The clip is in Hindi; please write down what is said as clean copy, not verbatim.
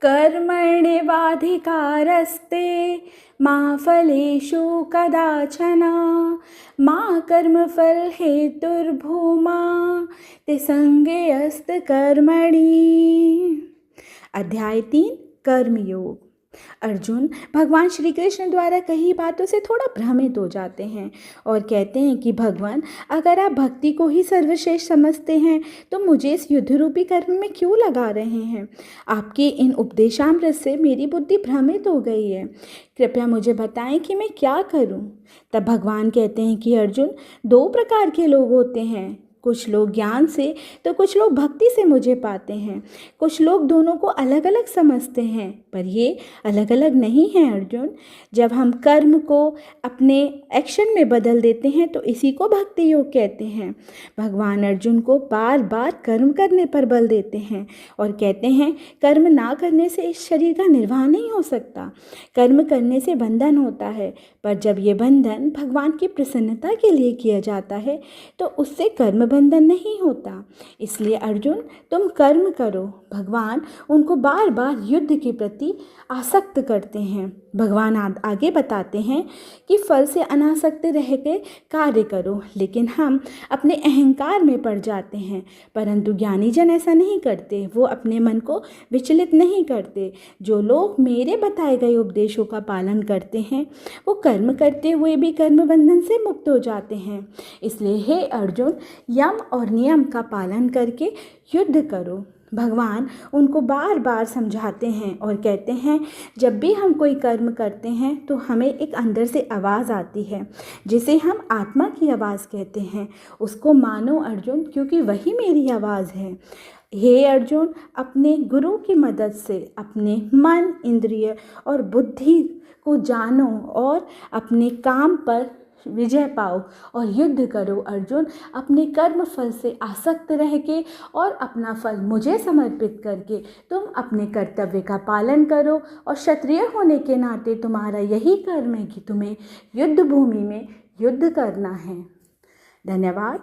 कर्मण्येवाधिकारस्ते मा फलेषु कदाचन मा कर्मफलहेतुर्भूमा ते संगेऽस्त कर्मणि। अध्याय 3 कर्मयोग। अर्जुन भगवान श्री कृष्ण द्वारा कही बातों से थोड़ा भ्रमित हो जाते हैं और कहते हैं कि भगवान, अगर आप भक्ति को ही सर्वश्रेष्ठ समझते हैं तो मुझे इस युद्ध रूपी कर्म में क्यों लगा रहे हैं। आपके इन उपदेशामृत से मेरी बुद्धि भ्रमित हो गई है, कृपया मुझे बताएं कि मैं क्या करूं। तब भगवान कहते हैं कि अर्जुन, 2 प्रकार के लोग होते हैं, कुछ लोग ज्ञान से तो कुछ लोग भक्ति से मुझे पाते हैं। कुछ लोग दोनों को अलग अलग समझते हैं, पर ये अलग अलग नहीं हैं अर्जुन। जब हम कर्म को अपने एक्शन में बदल देते हैं तो इसी को भक्ति योग कहते हैं। भगवान अर्जुन को बार बार कर्म करने पर बल देते हैं और कहते हैं कर्म ना करने से इस शरीर का निर्वाह नहीं हो सकता। कर्म करने से बंधन होता है, पर जब ये बंधन भगवान की प्रसन्नता के लिए किया जाता है तो उससे कर्म बंधन नहीं होता। इसलिए अर्जुन, तुम कर्म करो। भगवान उनको बार बार युद्ध के प्रति आसक्त करते हैं। भगवान आगे बताते हैं कि फल से अनासक्त रह के कार्य करो, लेकिन हम अपने अहंकार में पड़ जाते हैं। परंतु ज्ञानी जन ऐसा नहीं करते, वो अपने मन को विचलित नहीं करते। जो लोग मेरे बताए गए उपदेशों का पालन करते हैं वो कर्म करते हुए भी कर्म बंधन से मुक्त हो जाते हैं। इसलिए हे अर्जुन, यम और नियम का पालन करके युद्ध करो। भगवान उनको बार बार समझाते हैं और कहते हैं जब भी हम कोई कर्म करते हैं तो हमें एक अंदर से आवाज़ आती है जिसे हम आत्मा की आवाज़ कहते हैं। उसको मानो अर्जुन, क्योंकि वही मेरी आवाज़ है। हे अर्जुन, अपने गुरु की मदद से अपने मन, इंद्रिय और बुद्धि को जानो और अपने काम पर विजय पाओ और युद्ध करो। अर्जुन, अपने कर्म फल से आसक्त रह के और अपना फल मुझे समर्पित करके तुम अपने कर्तव्य का पालन करो। और क्षत्रिय होने के नाते तुम्हारा यही कर्म है कि तुम्हें युद्ध भूमि में युद्ध करना है। धन्यवाद।